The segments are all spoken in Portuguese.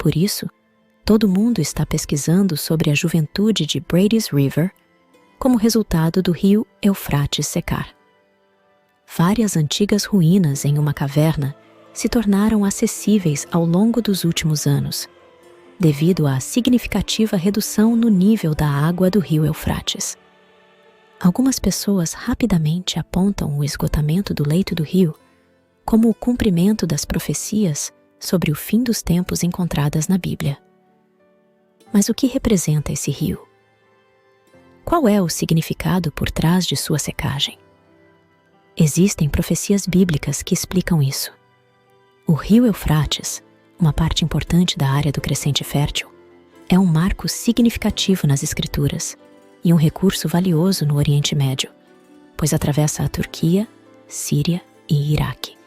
Por isso, todo mundo está pesquisando sobre a juventude de Brady's River como resultado do rio Eufrates secar. Várias antigas ruínas em uma caverna se tornaram acessíveis ao longo dos últimos anos, devido à significativa redução no nível da água do rio Eufrates. Algumas pessoas rapidamente apontam o esgotamento do leito do rio como o cumprimento das profecias sobre o fim dos tempos encontradas na Bíblia. Mas o que representa esse rio? Qual é o significado por trás de sua secagem? Existem profecias bíblicas que explicam isso. O rio Eufrates, uma parte importante da área do crescente fértil, é um marco significativo nas Escrituras e um recurso valioso no Oriente Médio, pois atravessa a Turquia, Síria e Iraque.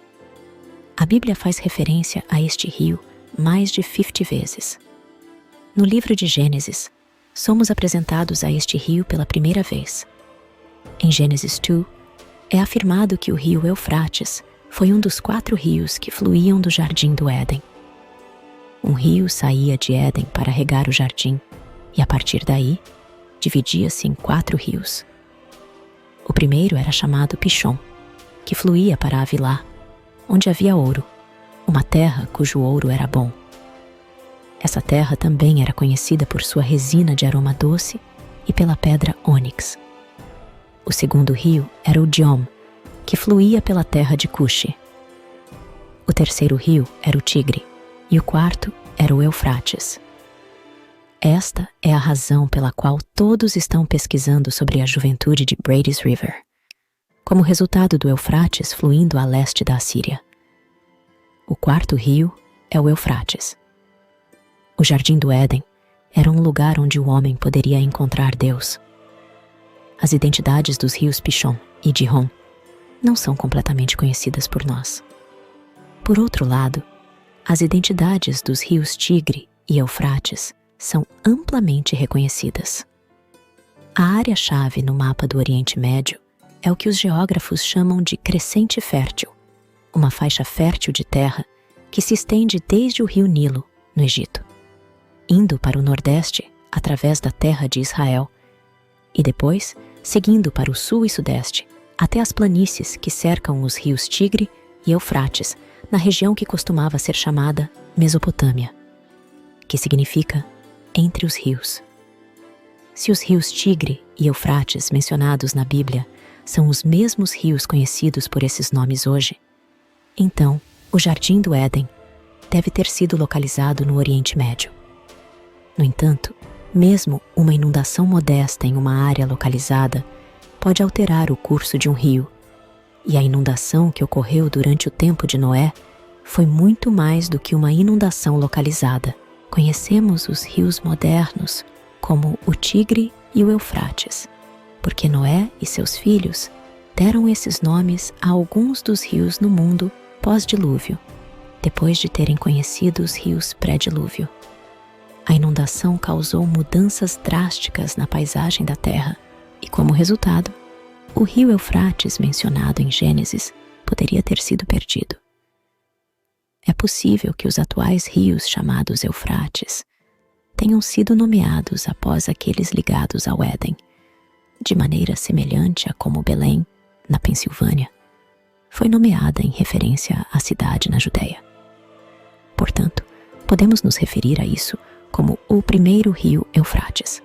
A Bíblia faz referência a este rio mais de 50 vezes. No livro de Gênesis, somos apresentados a este rio pela primeira vez. Em Gênesis 2, é afirmado que o rio Eufrates foi um dos 4 rios que fluíam do Jardim do Éden. Um rio saía de Éden para regar o jardim e, a partir daí, dividia-se em 4 rios. O primeiro era chamado Pishon, que fluía para Avilá, onde havia ouro, uma terra cujo ouro era bom. Essa terra também era conhecida por sua resina de aroma doce e pela pedra ônix. O segundo rio era o Diom, que fluía pela terra de Cuxi. O terceiro rio era o Tigre, e o quarto era o Eufrates. Esta é a razão pela qual todos estão pesquisando sobre a juventude de Brady's River, como resultado do Eufrates fluindo a leste da Assíria. O quarto rio é o Eufrates. O Jardim do Éden era um lugar onde o homem poderia encontrar Deus. As identidades dos rios Pishon e Gihon não são completamente conhecidas por nós. Por outro lado, as identidades dos rios Tigre e Eufrates são amplamente reconhecidas. A área-chave no mapa do Oriente Médio é o que os geógrafos chamam de crescente fértil, uma faixa fértil de terra que se estende desde o rio Nilo, no Egito, indo para o nordeste através da terra de Israel e depois seguindo para o sul e sudeste até as planícies que cercam os rios Tigre e Eufrates, na região que costumava ser chamada Mesopotâmia, que significa entre os rios. Se os rios Tigre e Eufrates mencionados na Bíblia são os mesmos rios conhecidos por esses nomes hoje, então o Jardim do Éden deve ter sido localizado no Oriente Médio. No entanto, mesmo uma inundação modesta em uma área localizada pode alterar o curso de um rio, e a inundação que ocorreu durante o tempo de Noé foi muito mais do que uma inundação localizada. Conhecemos os rios modernos como o Tigre e o Eufrates, porque Noé e seus filhos deram esses nomes a alguns dos rios no mundo pós-dilúvio, depois de terem conhecido os rios pré-dilúvio. A inundação causou mudanças drásticas na paisagem da Terra e, como resultado, o rio Eufrates mencionado em Gênesis poderia ter sido perdido. É possível que os atuais rios chamados Eufrates tenham sido nomeados após aqueles ligados ao Éden, de maneira semelhante a como Belém, na Pensilvânia, foi nomeada em referência à cidade na Judéia. Portanto, podemos nos referir a isso como o primeiro rio Eufrates.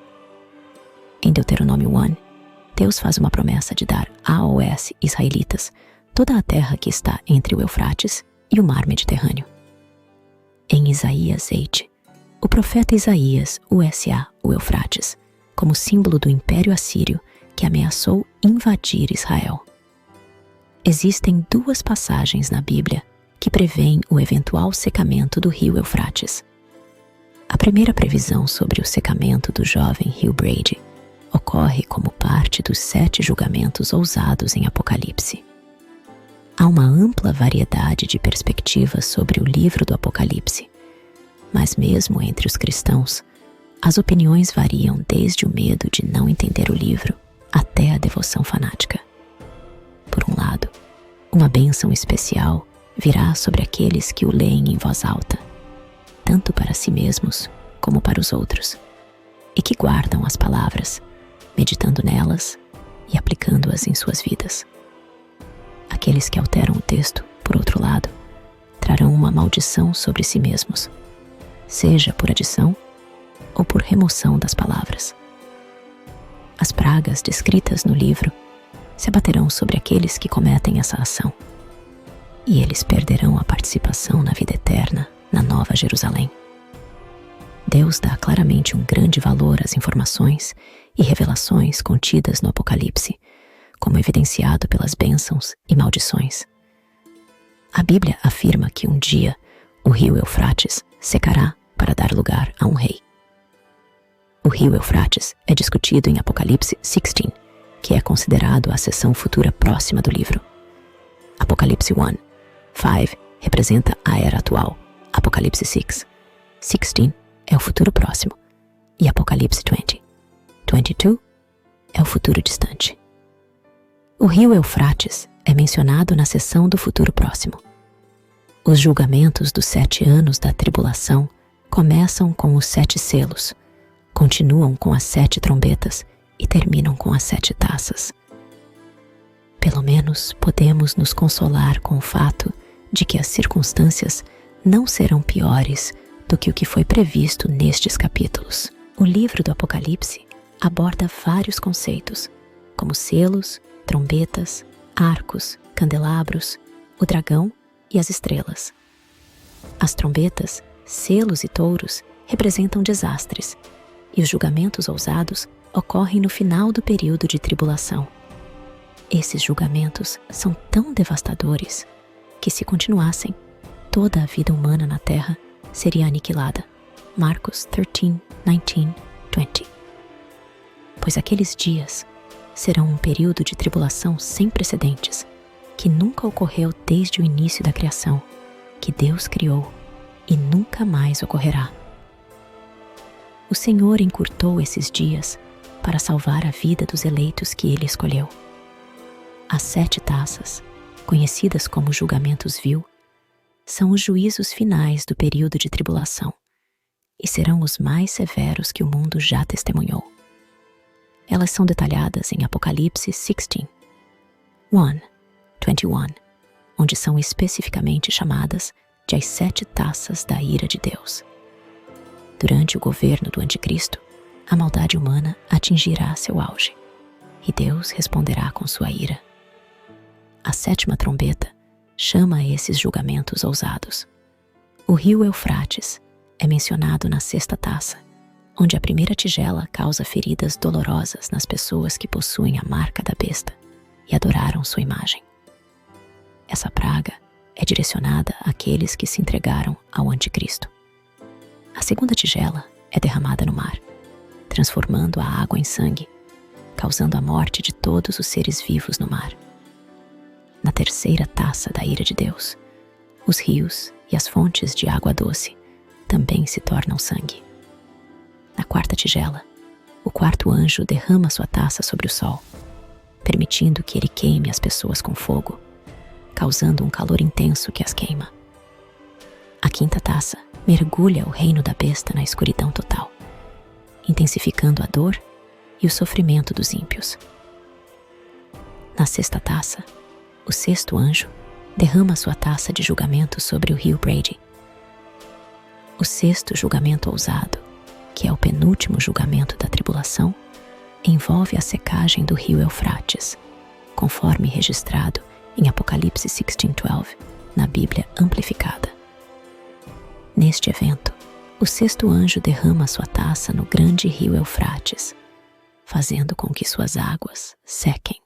Em Deuteronômio 1, Deus faz uma promessa de dar aos israelitas toda a terra que está entre o Eufrates e o mar Mediterrâneo. Em Isaías 8, o profeta Isaías usa o Eufrates como símbolo do Império Assírio que ameaçou invadir Israel. Existem 2 passagens na Bíblia que prevêem o eventual secamento do rio Eufrates. A primeira previsão sobre o secamento do jovem rio Brady ocorre como parte dos 7 julgamentos ousados em Apocalipse. Há uma ampla variedade de perspectivas sobre o livro do Apocalipse, mas mesmo entre os cristãos, as opiniões variam desde o medo de não entender o livro até a devoção fanática. Por um lado, uma bênção especial virá sobre aqueles que o leem em voz alta. tanto para si mesmos como para os outros, e que guardam as palavras, meditando nelas e aplicando-as em suas vidas. Aqueles que alteram o texto, por outro lado, trarão uma maldição sobre si mesmos, seja por adição ou por remoção das palavras. As pragas descritas no livro se abaterão sobre aqueles que cometem essa ação, e eles perderão a participação na vida eterna, na Nova Jerusalém. Deus dá claramente um grande valor às informações e revelações contidas no Apocalipse, como evidenciado pelas bênçãos e maldições. A Bíblia afirma que um dia o rio Eufrates secará para dar lugar a um rei. O rio Eufrates é discutido em Apocalipse 16, que é considerado a seção futura próxima do livro. Apocalipse 1:5 representa a era atual. Apocalipse 6:16 é o futuro próximo. E Apocalipse 20:22 é o futuro distante. O rio Eufrates é mencionado na seção do futuro próximo. Os julgamentos dos 7 anos da tribulação começam com os 7 selos, continuam com as 7 trombetas e terminam com as 7 taças. Pelo menos podemos nos consolar com o fato de que as circunstâncias não serão piores do que o que foi previsto nestes capítulos. O livro do Apocalipse aborda vários conceitos, como selos, trombetas, arcos, candelabros, o dragão e as estrelas. As trombetas, selos e touros representam desastres, e os julgamentos ousados ocorrem no final do período de tribulação. Esses julgamentos são tão devastadores que, se continuassem, toda a vida humana na Terra seria aniquilada. Marcos 13:19-20. Pois aqueles dias serão um período de tribulação sem precedentes, que nunca ocorreu desde o início da criação, que Deus criou e nunca mais ocorrerá. O Senhor encurtou esses dias para salvar a vida dos eleitos que Ele escolheu. As 7 taças, conhecidas como julgamentos vil, são os juízos finais do período de tribulação e serão os mais severos que o mundo já testemunhou. Elas são detalhadas em Apocalipse 16:1-21, onde são especificamente chamadas de as 7 taças da ira de Deus. Durante o governo do Anticristo, a maldade humana atingirá seu auge, e Deus responderá com sua ira. A 7ª trombeta chama esses julgamentos ousados. O rio Eufrates é mencionado na 6ª taça, onde a primeira tigela causa feridas dolorosas nas pessoas que possuem a marca da besta e adoraram sua imagem. Essa praga é direcionada àqueles que se entregaram ao Anticristo. A 2ª tigela é derramada no mar, transformando a água em sangue, causando a morte de todos os seres vivos no mar. Na 3ª taça da ira de Deus, os rios e as fontes de água doce também se tornam sangue. Na 4ª tigela, o 4º anjo derrama sua taça sobre o sol, permitindo que ele queime as pessoas com fogo, causando um calor intenso que as queima. A 5ª taça mergulha o reino da besta na escuridão total, intensificando a dor e o sofrimento dos ímpios. Na 6ª taça, o 6º anjo derrama sua taça de julgamento sobre o rio Brady. O 6º julgamento ousado, que é o penúltimo julgamento da tribulação, envolve a secagem do rio Eufrates, conforme registrado em Apocalipse 16:12, na Bíblia Amplificada. Neste evento, o 6º anjo derrama sua taça no grande rio Eufrates, fazendo com que suas águas sequem.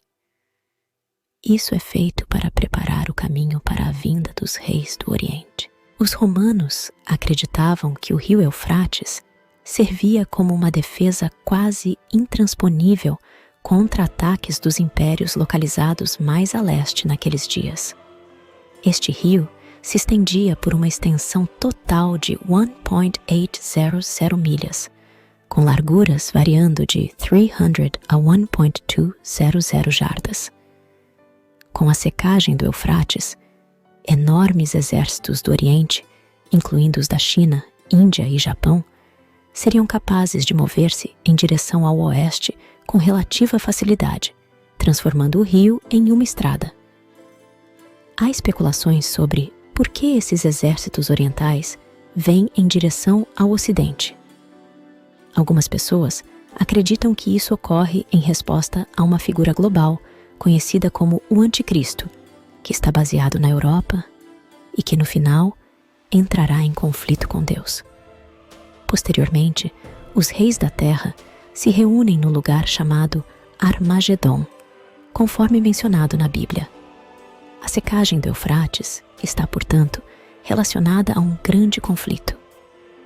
Isso é feito para preparar o caminho para a vinda dos reis do Oriente. Os romanos acreditavam que o rio Eufrates servia como uma defesa quase intransponível contra ataques dos impérios localizados mais a leste naqueles dias. Este rio se estendia por uma extensão total de 1.800 milhas, com larguras variando de 300 a 1.200 jardas. Com a secagem do Eufrates, enormes exércitos do Oriente, incluindo os da China Índia e Japão, seriam capazes de mover-se em direção ao oeste com relativa facilidade, transformando o rio em uma estrada. Há especulações sobre por que esses exércitos orientais vêm em direção ao ocidente. Algumas pessoas acreditam que isso ocorre em resposta a uma figura global conhecida como o Anticristo, que está baseado na Europa e que, no final, entrará em conflito com Deus. Posteriormente, os reis da terra se reúnem no lugar chamado Armagedon, conforme mencionado na Bíblia. A secagem do Eufrates está, portanto, relacionada a um grande conflito.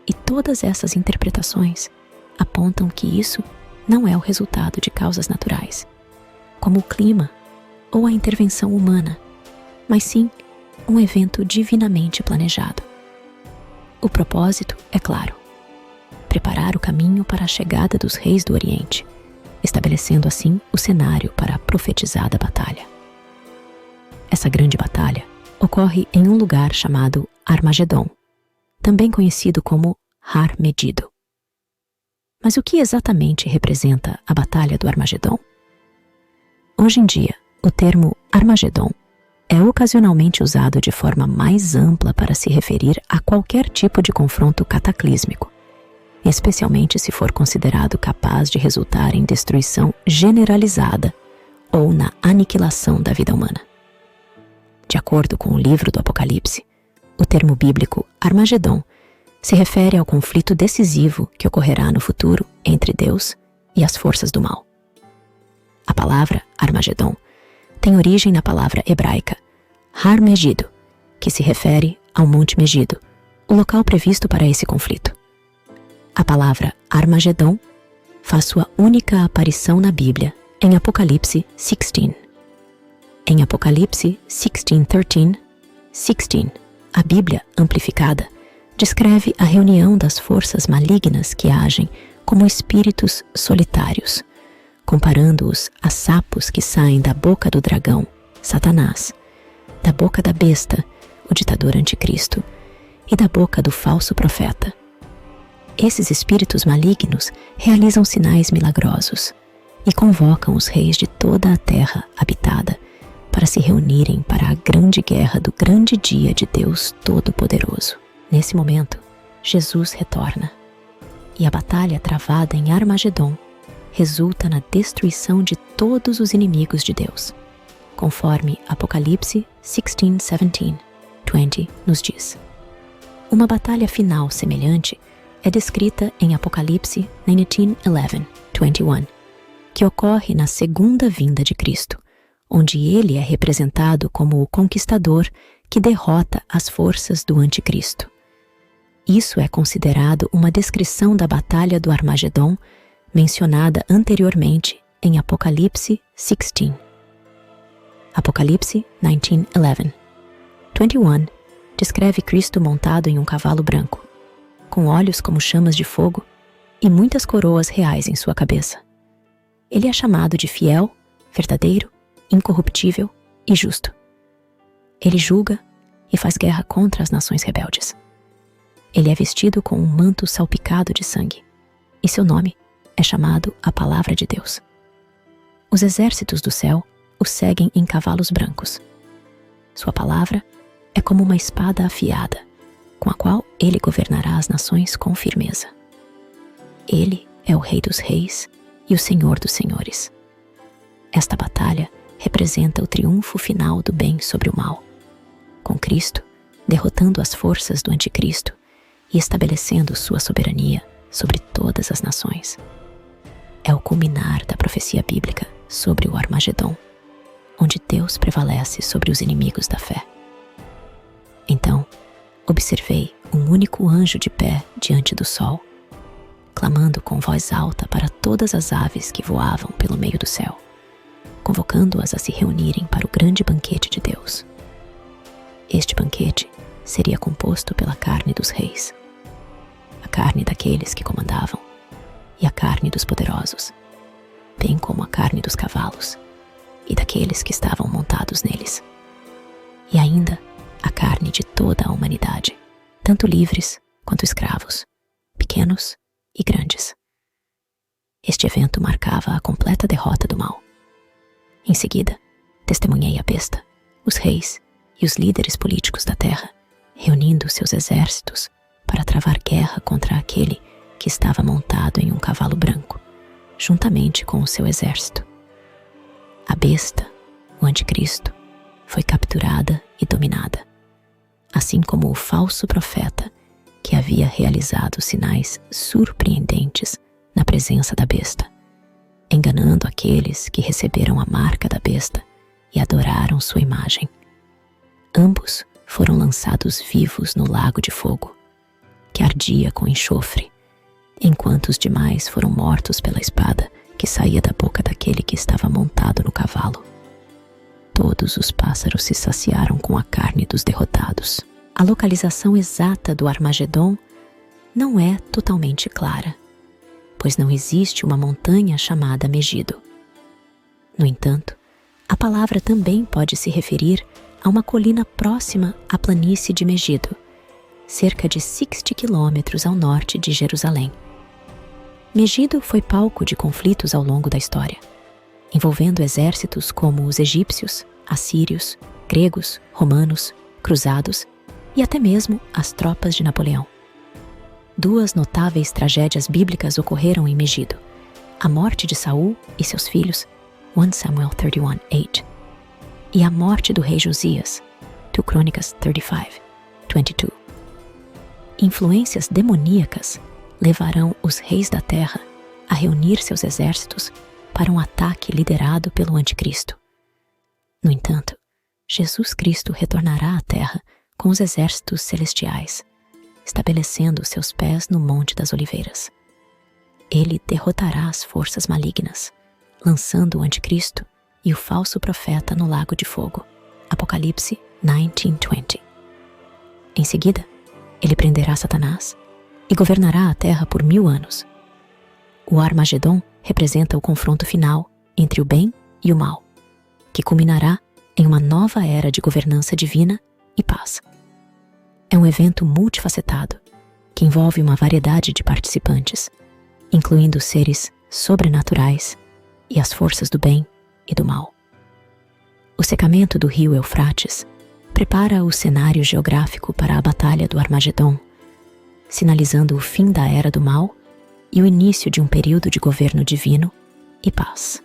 E todas essas interpretações apontam que isso não é o resultado de causas naturais, como o clima ou a intervenção humana, mas sim um evento divinamente planejado. O propósito é claro: preparar o caminho para a chegada dos reis do Oriente, estabelecendo assim o cenário para a profetizada batalha. Essa grande batalha ocorre em um lugar chamado Armagedon, também conhecido como Har Medido. Mas o que exatamente representa a Batalha do Armagedon? Hoje em dia, o termo Armagedon é ocasionalmente usado de forma mais ampla para se referir a qualquer tipo de confronto cataclísmico, especialmente se for considerado capaz de resultar em destruição generalizada ou na aniquilação da vida humana. De acordo com o livro do Apocalipse, o termo bíblico Armagedon se refere ao conflito decisivo que ocorrerá no futuro entre Deus e as forças do mal. A palavra Armagedon tem origem na palavra hebraica Har Megido, que se refere ao Monte Megido, o local previsto para esse conflito. A palavra Armagedon faz sua única aparição na Bíblia em Apocalipse 16. Em Apocalipse 16:13, 16, a Bíblia amplificada descreve a reunião das forças malignas que agem como espíritos solitários, comparando-os a sapos que saem da boca do dragão, Satanás, da boca da besta, o ditador anticristo, e da boca do falso profeta. Esses espíritos malignos realizam sinais milagrosos e convocam os reis de toda a terra habitada para se reunirem para a grande guerra do grande dia de Deus Todo-Poderoso. Nesse momento, Jesus retorna, e a batalha travada em Armagedon resulta na destruição de todos os inimigos de Deus, conforme Apocalipse 16:17, 20 nos diz. Uma batalha final semelhante é descrita em Apocalipse 19:11, 21, que ocorre na segunda vinda de Cristo, onde ele é representado como o conquistador que derrota as forças do anticristo. Isso é considerado uma descrição da Batalha do Armagedon, mencionada anteriormente em Apocalipse 16. Apocalipse 19:11. 21 descreve Cristo montado em um cavalo branco, com olhos como chamas de fogo e muitas coroas reais em sua cabeça. Ele é chamado de fiel, verdadeiro, incorruptível e justo. Ele julga e faz guerra contra as nações rebeldes. Ele é vestido com um manto salpicado de sangue, e seu nome é chamado a Palavra de Deus. Os exércitos do céu o seguem em cavalos brancos. Sua palavra é como uma espada afiada, com a qual ele governará as nações com firmeza. Ele é o Rei dos Reis e o Senhor dos Senhores. Esta batalha representa o triunfo final do bem sobre o mal, com Cristo derrotando as forças do anticristo e estabelecendo sua soberania sobre todas as nações. É o culminar da profecia bíblica sobre o Armagedon, onde Deus prevalece sobre os inimigos da fé. Então, observei um único anjo de pé diante do sol, clamando com voz alta para todas as aves que voavam pelo meio do céu, convocando-as a se reunirem para o grande banquete de Deus. Este banquete seria composto pela carne dos reis, a carne daqueles que comandavam, e a carne dos poderosos, bem como a carne dos cavalos e daqueles que estavam montados neles, e ainda a carne de toda a humanidade, tanto livres quanto escravos, pequenos e grandes. Este evento marcava a completa derrota do mal. Em seguida, testemunhei a besta, os reis e os líderes políticos da terra, reunindo seus exércitos para travar guerra contra aquele que estava montado em um cavalo branco, juntamente com o seu exército. A besta, o anticristo, foi capturada e dominada, assim como o falso profeta que havia realizado sinais surpreendentes na presença da besta, enganando aqueles que receberam a marca da besta e adoraram sua imagem. Ambos foram lançados vivos no lago de fogo, que ardia com enxofre, enquanto os demais foram mortos pela espada que saía da boca daquele que estava montado no cavalo. Todos os pássaros se saciaram com a carne dos derrotados. A localização exata do Armagedon não é totalmente clara, pois não existe uma montanha chamada Megido. No entanto, a palavra também pode se referir a uma colina próxima à planície de Megido, cerca de 60 quilômetros ao norte de Jerusalém. Megido foi palco de conflitos ao longo da história, envolvendo exércitos como os egípcios, assírios, gregos, romanos, cruzados e até mesmo as tropas de Napoleão. Duas notáveis tragédias bíblicas ocorreram em Megido: a morte de Saul e seus filhos, 1 Samuel 31:8, e a morte do rei Josias, 2 Crônicas 35:22. Influências demoníacas levarão os reis da terra a reunir seus exércitos para um ataque liderado pelo anticristo. No entanto, Jesus Cristo retornará à terra com os exércitos celestiais, estabelecendo seus pés no Monte das Oliveiras. Ele derrotará as forças malignas, lançando o anticristo e o falso profeta no lago de fogo. Apocalipse 19:20. Em seguida, ele prenderá Satanás e governará a terra por 1000 anos. O Armagedon representa o confronto final entre o bem e o mal, que culminará em uma nova era de governança divina e paz. É um evento multifacetado que envolve uma variedade de participantes, incluindo seres sobrenaturais e as forças do bem e do mal. O secamento do rio Eufrates prepara o cenário geográfico para a Batalha do Armagedon, sinalizando o fim da Era do Mal e o início de um período de governo divino e paz.